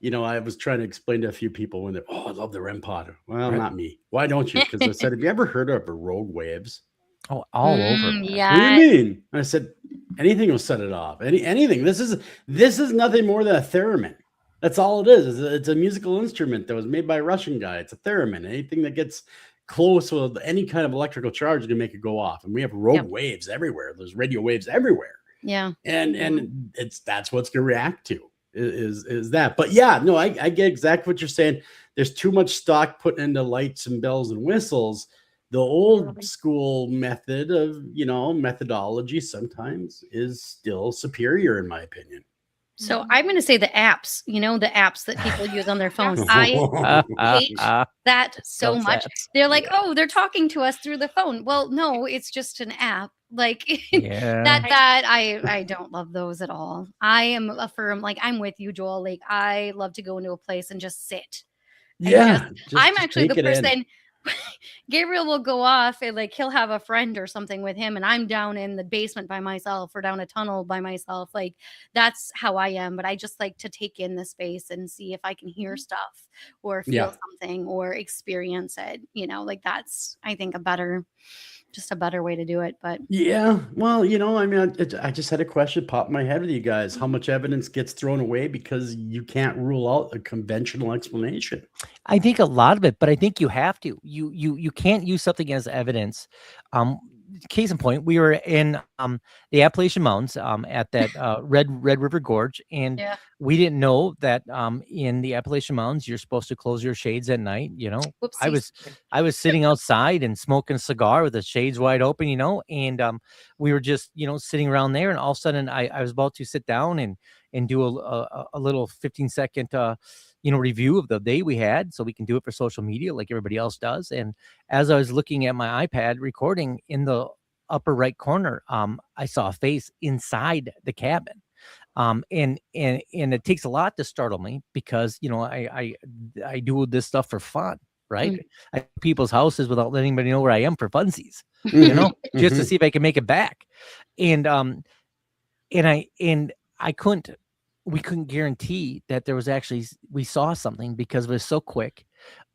I was trying to explain to a few people when they're, I love the REM pod. Well, not me. Why don't you? Because I said, have you ever heard of rogue waves? Oh, all over. Yeah. What do you mean? And I said, anything will set it off. Anything. This is nothing more than a theremin. That's all it is. It's a musical instrument that was made by a Russian guy. It's a theremin. Anything that gets close with any kind of electrical charge is gonna make it go off. And we have rogue waves everywhere. There's radio waves everywhere. Yeah. And that's what's gonna react to is that. But yeah, no, I get exactly what you're saying. There's too much stock put into lights and bells and whistles. The old school method of, methodology sometimes is still superior, in my opinion. So I'm going to say the apps, the apps that people use on their phones. I hate that so much. They're like, oh, they're talking to us through the phone. Well, no, it's just an app. Like that I don't love those at all. I am a firm, like I'm with you, Joel. Like I love to go into a place and just sit. Yeah. I'm actually the person. Gabriel will go off and like he'll have a friend or something with him, and I'm down in the basement by myself or down a tunnel by myself. Like that's how I am. But I just like to take in the space and see if I can hear stuff or feel something or experience it. Like that's, I think, a better way to do it. But yeah, well, I mean, I just had a question pop in my head with you guys. How much evidence gets thrown away because you can't rule out a conventional explanation? I think a lot of it, but I think you have to. You can't use something as evidence. Case in point, we were in the Appalachian Mountains at that Red River Gorge, and we didn't know that in the Appalachian Mountains you're supposed to close your shades at night. Whoopsies. I was sitting outside and smoking a cigar with the shades wide open, and we were just sitting around there, and all of a sudden I was about to sit down and do a little 15-second review of the day we had, so we can do it for social media like everybody else does. And as I was looking at my iPad recording, in the upper right corner, I saw a face inside the cabin. And it takes a lot to startle me because, I do this stuff for fun, right? Mm. I go to people's houses without letting anybody know where I am for funsies, just to see if I can make it back. And we couldn't guarantee that there was actually, we saw something because it was so quick.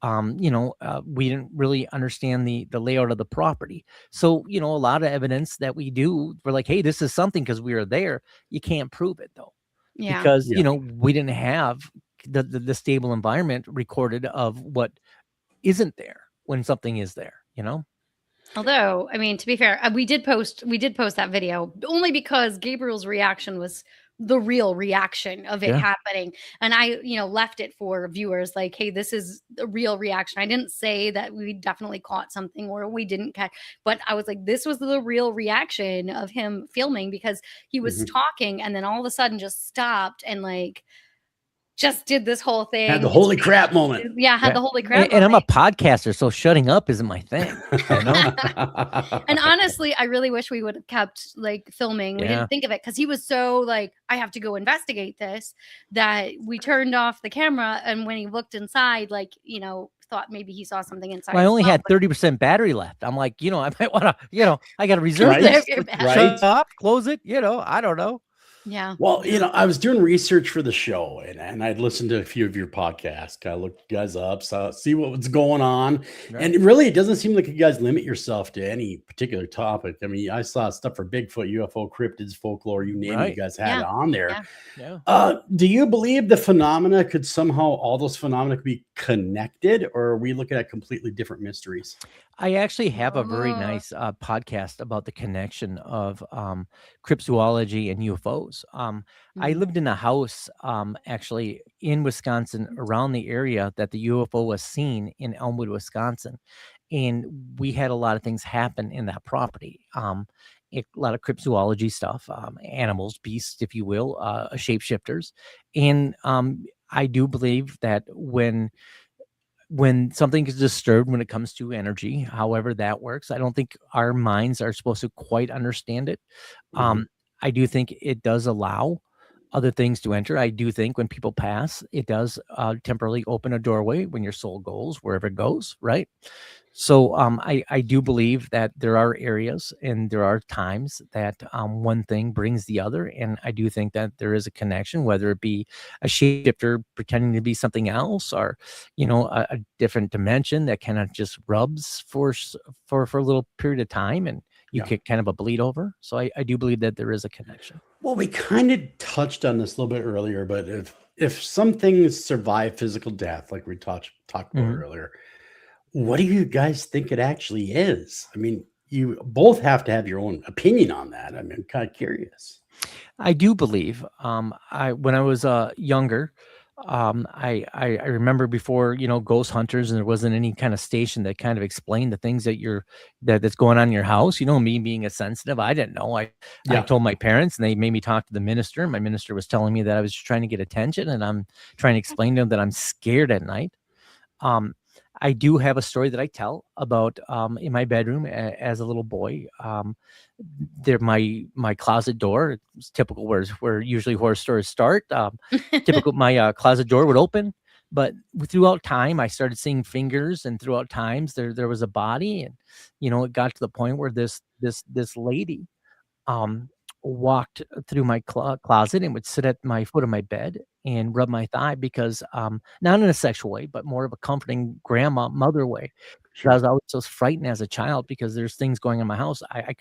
We didn't really understand the layout of the property. So, a lot of evidence that we do, we're like, hey, this is something because we were there. You can't prove it though. Yeah. Because, we didn't have the stable environment recorded of what isn't there when something is there, Although, I mean, to be fair, we did post that video only because Gabriel's reaction was the real reaction of it happening. And I, left it for viewers like, hey, this is the real reaction. I didn't say that we definitely caught something or we didn't catch, but I was like, this was the real reaction of him filming because he was talking and then all of a sudden just stopped and like, just did this whole thing. Had the holy crap moment. Yeah, the holy crap moment. And I'm a podcaster, so shutting up isn't my thing. And honestly, I really wish we would have kept like filming. We didn't think of it because he was so like, I have to go investigate this, that we turned off the camera. And when he looked inside, like, thought maybe he saw something inside. Well, I only had 30% battery left. I'm like, I might want to, I got to reserve this. Shut up, close it. I don't know. Yeah. Well, I was doing research for the show and I'd listened to a few of your podcasts. I looked you guys up, see what was going on. Right. And really, it doesn't seem like you guys limit yourself to any particular topic. I mean, I saw stuff for Bigfoot, UFO, cryptids, folklore, you name it, you guys had it on there. Yeah. Do you believe the phenomena could somehow, all those phenomena could be connected, or are we looking at completely different mysteries? I actually have a very nice podcast about the connection of cryptozoology and UFOs. I lived in a house actually in Wisconsin around the area that the UFO was seen in Elmwood, Wisconsin. And we had a lot of things happen in that property. A lot of cryptozoology stuff, animals, beasts, if you will, shapeshifters. And I do believe that when something is disturbed, when it comes to energy, however that works, I don't think our minds are supposed to quite understand it. I do think it does allow other things to enter. I do think when people pass, it does temporarily open a doorway when your soul goes wherever it goes, right? So I do believe that there are areas and there are times that one thing brings the other. And I do think that there is a connection, whether it be a shapeshifter pretending to be something else or, a different dimension that kind of just rubs for a little period of time and you get kind of a bleed over. So I do believe that there is a connection. Well, we kind of touched on this a little bit earlier, but if some things survive physical death, like we talked about earlier, what do you guys think it actually is? I mean, you both have to have your own opinion on that. I mean, I'm kind of curious. I do believe when I was younger, I remember before, ghost hunters, and there wasn't any kind of station that kind of explained the things that's going on in your house. Me being a sensitive, I didn't know. I told my parents, and they made me talk to the minister. My minister was telling me that I was just trying to get attention, and I'm trying to explain to them that I'm scared at night. I do have a story that I tell about in my bedroom as a little boy. There, my closet door. It's typical where usually horror stories start. Typical, my closet door would open, but throughout time, I started seeing fingers, and throughout times there was a body, and it got to the point where this lady walked through my closet and would sit at my foot of my bed and rub my thigh because not in a sexual way, but more of a comforting mother way. Sure. I was always so frightened as a child because there's things going on in my house I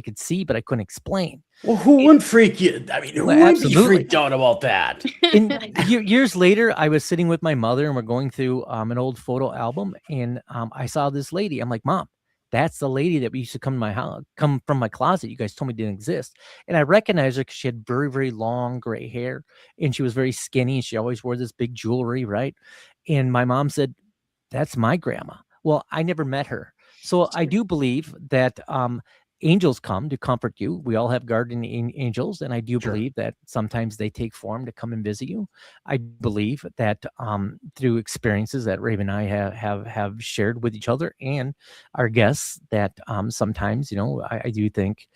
could see, but I couldn't explain. Well, who wouldn't freak you? I mean, who would be freaked out about that? And years later, I was sitting with my mother, and we're going through an old photo album, and I saw this lady. I'm like, Mom, that's the lady that used to come to my house, come from my closet. You guys told me didn't exist. And I recognized her because she had very, very long gray hair, and she was very skinny, and she always wore this big jewelry, right? And my mom said, that's my grandma. Well, I never met her. So I do believe that angels come to comfort you. We all have guardian angels, and I do believe that sometimes they take form to come and visit you. I believe that through experiences that Raven and I have shared with each other and our guests, that sometimes I do think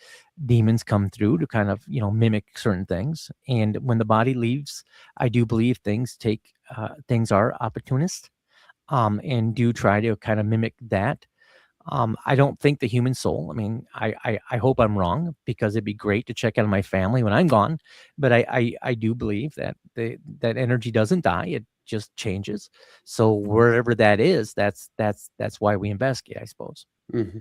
demons come through to kind of mimic certain things. And when the body leaves, I do believe things are opportunist, and do try to kind of mimic that. I don't think the human soul, I mean, I hope I'm wrong, because it'd be great to check out on my family when I'm gone. But I do believe that that energy doesn't die. It just changes. So wherever that is, that's why we investigate, I suppose. Mm-hmm.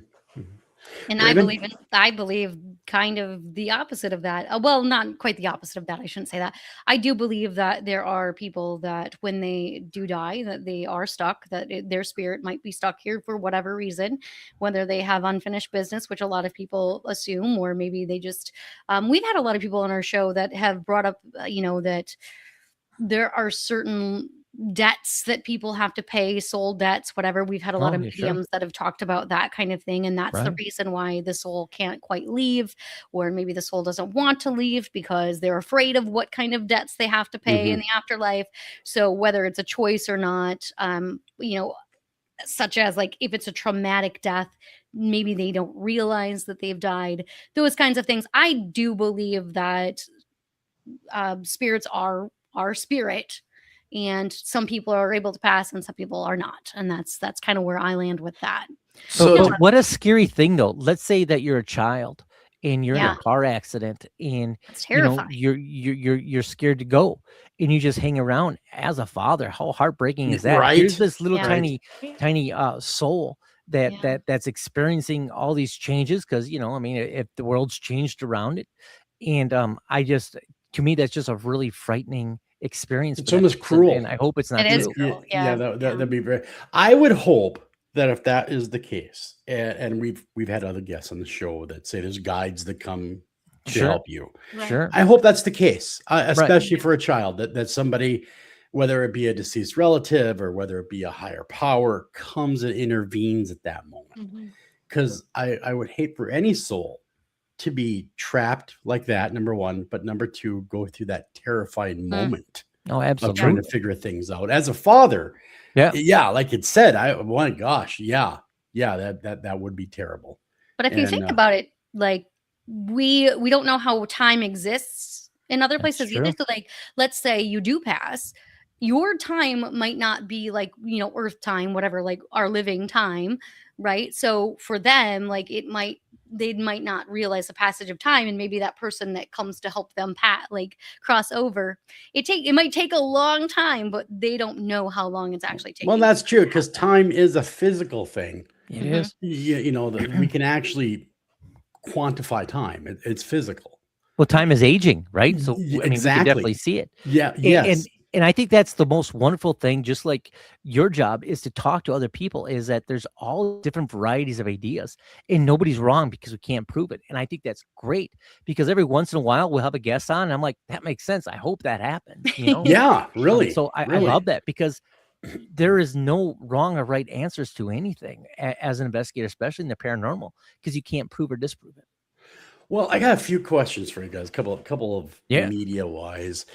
And Raven? I believe kind of the opposite of that. Well, not quite the opposite of that. I shouldn't say that. I do believe that there are people that when they do die, that they are stuck, that their spirit might be stuck here for whatever reason, whether they have unfinished business, which a lot of people assume, or maybe they just, we've had a lot of people on our show that have brought up, that there are certain debts that people have to pay, soul debts, whatever. We've had a lot of mediums that have talked about that kind of thing. And that's the reason why the soul can't quite leave, or maybe the soul doesn't want to leave because they're afraid of what kind of debts they have to pay in the afterlife. So whether it's a choice or not, such as like if it's a traumatic death, maybe they don't realize that they've died, those kinds of things. I do believe that spirits are spirit, and some people are able to pass and some people are not, and that's kind of where I land with that. So what a scary thing, though. Let's say that you're a child and you're in a car accident, and it's terrifying. You're scared to go, and you just hang around. As a father, how heartbreaking is that? Right. Here's this little tiny soul that's experiencing all these changes, because if the world's changed around it, and to me, that's just a really frightening experience. It's almost cruel, and I hope it's not. It is cruel. That'd be very. I would hope that if that is the case, and we've had other guests on the show that say there's guides that come to help you. Sure. I hope that's the case, especially for a child, that somebody, whether it be a deceased relative or whether it be a higher power, comes and intervenes at that moment. Because I would hate for any soul to be trapped like that, number one, but number two, go through that terrifying moment of trying to figure things out. As a father, like it said, that would be terrible. But if you think about it, like we don't know how time exists in other places either. So like, let's say you do pass, your time might not be like, Earth time, whatever, like our living time, right? So for them, like they might not realize the passage of time, and maybe that person that comes to help them cross over, it might take a long time, but they don't know how long it's actually taking. Well, that's true, because time is a physical thing. It is. We can actually quantify time. It's physical. Well, time is aging, right? So Exactly. we can definitely see it. Yes. And I think that's the most wonderful thing, just like your job is to talk to other people, is that there's all different varieties of ideas and nobody's wrong because we can't prove it. And I think that's great because every once in a while we'll have a guest on and I'm like, that makes sense. I hope that happens, you know? Yeah, really. So I really. love that because there is no wrong or right answers to anything as an investigator, especially in the paranormal, because you can't prove or disprove it. Well, I got a few questions for you guys, couple of Yeah. media wise.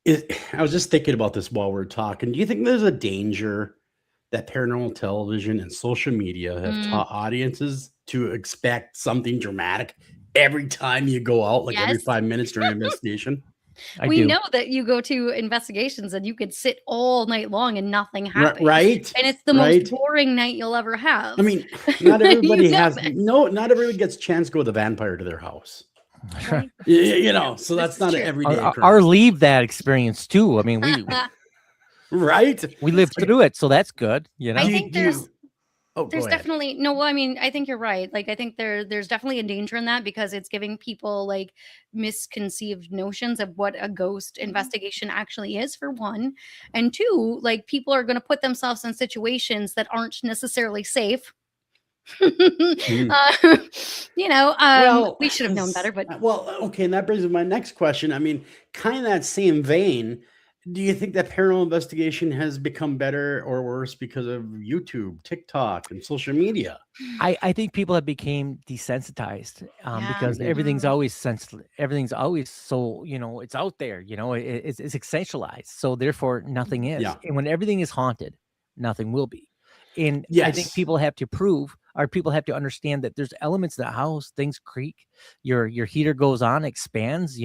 I was just thinking about this while we're talking. Do you think there's a danger that paranormal television and social media have taught audiences to expect something dramatic every time you go out, like every Yes. 5 minutes during an investigation? I We do. know that you go to investigations and you could sit all night long and nothing happens. Right. And it's the right. most boring night you'll ever have. I mean, not everybody You know has that. not everybody gets a chance to go with a vampire to their house. Right? You know, so This that's is not true. an everyday Or occurrence. leave that experience too. I mean, Right. we lived through it, so that's good. You know, I Do you- think do you- Oh, go there's ahead. definitely no, I mean, I think you're right. Like, I think there's definitely a danger in that because it's giving people like misconceived notions of what a ghost investigation actually is, for one. And two, like, people are going to put themselves in situations that aren't necessarily safe. We should have known better, but okay, and that brings me to my next question. I mean, kind of that same vein. Do you think that paranormal investigation has become better or worse because of YouTube, TikTok, and social media? I think people have become desensitized because Yeah. everything's always sensitive. Everything's always so, it's out there, it's essentialized. So therefore nothing is. Yeah. And when everything is haunted, nothing will be. And I think Yes. people have to prove, or people have to understand that there's elements of the house, things creak, your heater goes on, expands,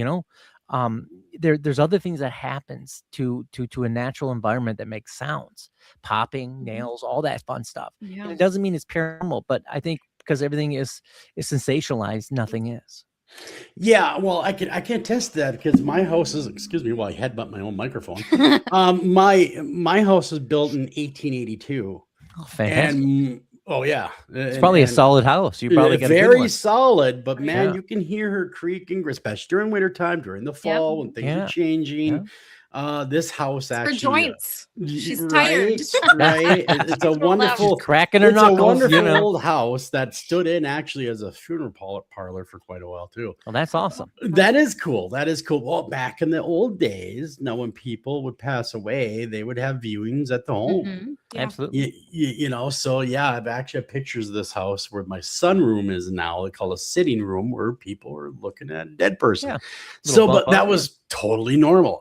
there's other things that happens to a natural environment that makes sounds, popping, nails, all that fun stuff. And it doesn't mean it's paranormal, but I think because everything is sensationalized, nothing is. Yeah, well, I can attest to that because my house is, excuse me while I headbutt my own microphone. My house was built in 1882. Oh, fantastic. And yeah. It's probably a solid house. You probably got a good very one. solid, but man, Yeah. you can hear her creaking, especially during wintertime, during the fall when things are changing. This house Her actually joints. She's right, tired. right. It's a wonderful cracking her it's a knuckles, wonderful old house that stood in actually as a funeral parlor for quite a while too. Well, that's awesome. That is cool. That is cool. Well, back in the old days, now when people would pass away, they would have viewings at the home. Mhm. Yeah. Absolutely. So yeah, I've actually have pictures of this house where my sunroom is now. They call a sitting room where people are looking at a dead person. Yeah. So, Little but bump that up. was totally normal.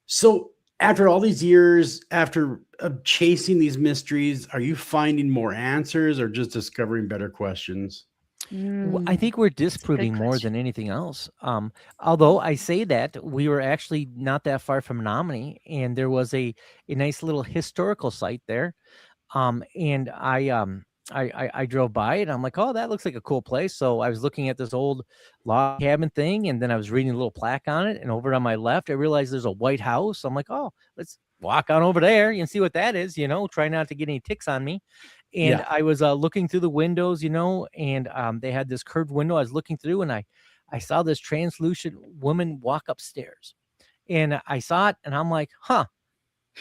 So after all these years, after chasing these mysteries, are you finding more answers or just discovering better questions? I think we're disproving more question. than anything else. Although I say that, we were actually not that far from Menominee, and there was a nice little historical site there. And I drove by it. I'm like, oh, that looks like a cool place. So I was looking at this old log cabin thing, and then I was reading a little plaque on it. And over on my left, I realized there's a white house. I'm like, oh, let's walk on over there and see what that is. Try not to get any ticks on me. And Yeah. I was looking through the windows, and they had this curved window. I was looking through, and I saw this translucent woman walk upstairs, and I saw it, and I'm like, huh,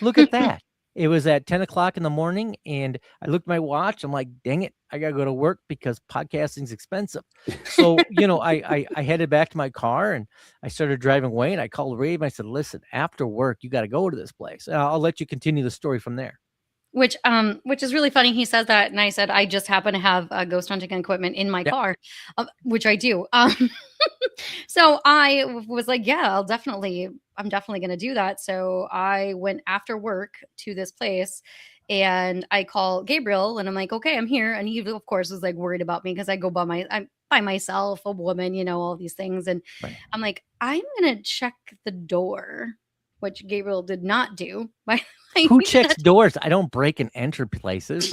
look at that. It was at 10 o'clock in the morning, and I looked at my watch. I'm like, dang it, I got to go to work because podcasting's expensive. So, I headed back to my car, and I started driving away, and I called Rave. I said, listen, after work, you got to go to this place. And I'll let you continue the story from there. Which is really funny. He says that, and I said I just happen to have ghost hunting equipment in my car, which I do. So I was like, yeah, I'm definitely going to do that. So I went after work to this place, and I call Gabriel, and I'm like, okay, I'm here. And he, of course, was like worried about me because I go I'm by myself, a woman, all these things, and Right. I'm like, I'm gonna check the door, which Gabriel did not do. Who checks doors? I don't break and enter places,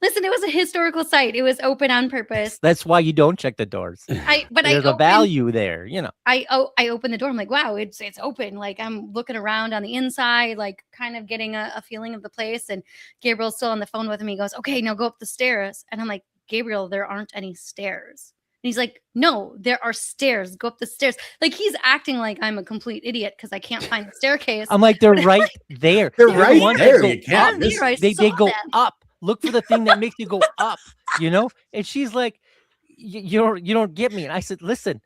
Listen, it was a historical site. It was open on purpose. That's why you don't check the doors. There's a value there, I opened the door. I'm like, wow, it's open. Like, I'm looking around on the inside, like kind of getting a feeling of the place. And Gabriel's still on the phone with me. He goes, okay, now go up the stairs. And I'm like, Gabriel, there aren't any stairs. he's like, no, there are stairs. Go up the stairs. Like he's acting like I'm a complete idiot because I can't find the staircase. I'm like, they're right there. They're the right ones there. that go You can't up. miss I They saw go them. up. Look for the thing that makes you go up, you know? And she's like, you don't get me. And I said, listen,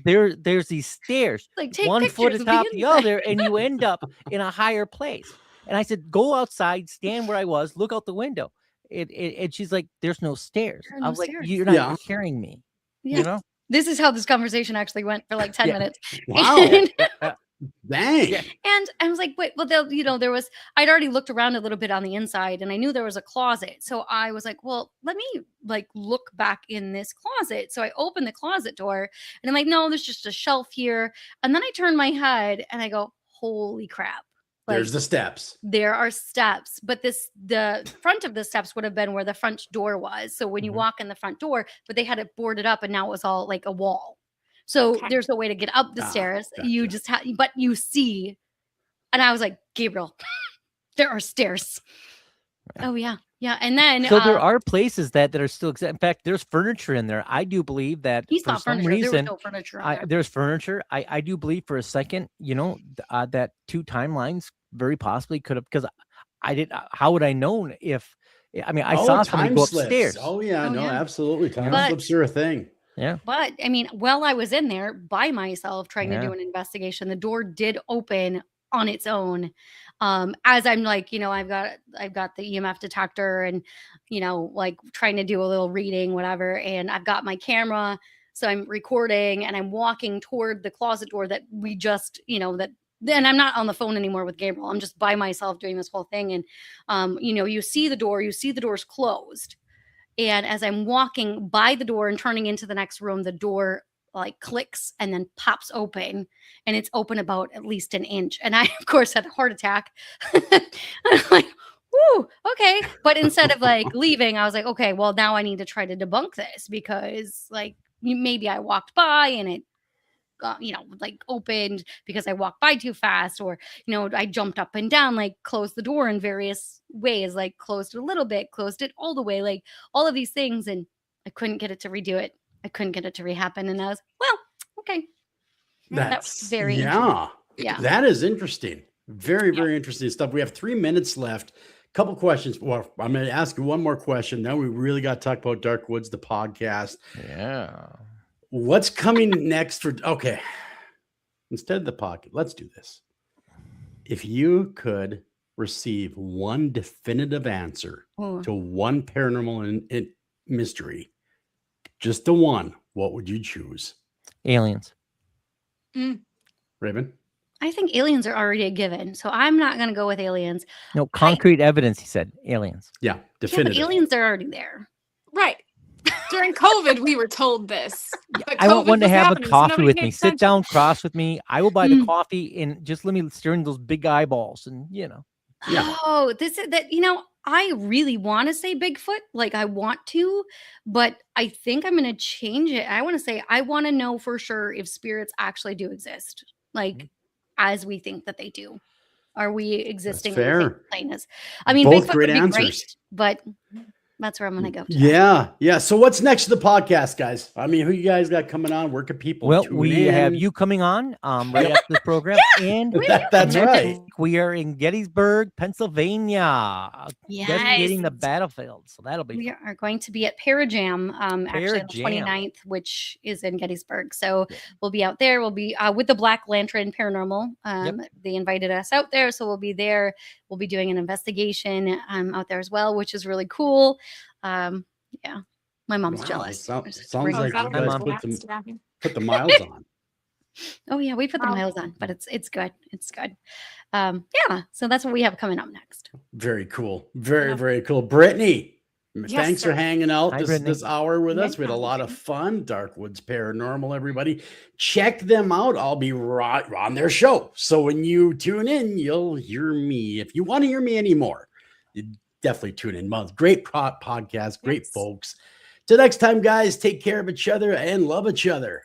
there's these stairs, Like take one foot pictures of atop the the inside. other, and you end up in a higher place. And I said, go outside, stand where I was, look out the window. And she's like, there's no stairs. There are I no was like, stairs. you're not Yeah. hearing me. Yeah. You know? This is how this conversation actually went for like 10 Yeah. minutes. Wow. And, Dang. Yeah. and I was like, wait, well, I'd already looked around a little bit on the inside and I knew there was a closet. So I was like, well, let me like look back in this closet. So I opened the closet door and I'm like, no, there's just a shelf here. And then I turn my head and I go, holy crap. Like, There's the steps. there are steps, but the front of the steps would have been where the front door was. So when you Mhm. walk in the front door, but they had it boarded up and now it was all like a wall. So Okay. there's no way to get up the Ah, stairs. You gotcha. just have, but you see, and I was like, Gabriel, there are stairs. Right. Oh yeah. Yeah. And then So there are places that are still exempt. In fact, there's furniture in there. I do believe that he for saw some furniture. There was reason, no furniture on there. there's furniture. I do believe for a second, that two timelines very possibly could have, because I did. How would I known if? I mean, I saw somebody time go slips. upstairs. Oh yeah, Oh, no, yeah. absolutely. Time But- slips are a thing. Yeah. But I mean, while I was in there by myself trying to Yeah. do an investigation, the door did open on its own. As I'm like, I've got the EMF detector and, like trying to do a little reading, whatever. And I've got my camera. So I'm recording and I'm walking toward the closet door that we just, then I'm not on the phone anymore with Gabriel. I'm just by myself doing this whole thing. And, you see the door's closed. And as I'm walking by the door and turning into the next room, the door like clicks and then pops open, and it's open about at least an inch. And I, of course, had a heart attack. I'm like, whoo, okay. But instead of like leaving, I was like, okay, well, now I need to try to debunk this because like maybe I walked by and it like opened because I walked by too fast, or, I jumped up and down, like closed the door in various ways, like closed it a little bit, closed it all the way, like all of these things. And I couldn't get it to redo it. I couldn't get it to rehappen. And I was, well, okay. That was That's very yeah. That is interesting. Very, very interesting stuff. We have 3 minutes left. Couple questions. Well, I'm going to ask you one more question. Now we really got to talk about Darkwoods, the podcast. Yeah. What's coming next for instead of the pocket, let's do this. If you could receive one definitive answer Ooh. to one paranormal mystery, just the one, what would you choose? Aliens. Raven? I think aliens are already a given, so I'm not going to go with aliens. No, concrete evidence, he said. Aliens. Yeah, Yeah, definitive. but aliens are already there. Right. During COVID, we were told this. But I want COVID one to was have happening, a so coffee nobody with paid me. Sit attention. down, cross with me. I will buy the Mm. coffee and just let me stare in those big eyeballs and Yeah. Oh, this is that, I really want to say Bigfoot. Like I want to, but I think I'm going to change it. I want to say, I want to know for sure if spirits actually do exist. Like as we think that they do. Are we existing on the same fair. plane as, I mean, Both Bigfoot great would be great, answers. but that's where I'm going to go. To. Yeah. So what's next to the podcast, guys? I mean, who you guys got coming on? Where can people well, tune we have in? you coming on right after this program. And That's next right. week we are in Gettysburg, Pennsylvania, investigating the Yes. battlefield. So that'll be We are going to be at Parajam, actually on the Parajam. 29th, which is in Gettysburg. So we'll be out there. We'll be with the Black Lantern Paranormal. They invited us out there. So we'll be there. We'll be doing an investigation out there as well, which is really cool. Yeah. My mom's Wow, jealous. sounds It's great. like that'll you be guys cool. put the miles on. Oh yeah, we put the Wow. miles on, but it's good. It's good. Yeah. So that's what we have coming up next. Very cool. Very, Yeah. very cool. Brittany, Yes, thanks for sir. hanging out Hi, this Brittany. hour with No us. We had a lot of problem. fun. Darkwoods Paranormal, everybody. Check them out. I'll be right on their show. So when you tune in, you'll hear me. If you want to hear me anymore, you definitely tune in. Great podcast, great Yes. folks. Till next time, guys, take care of each other and love each other.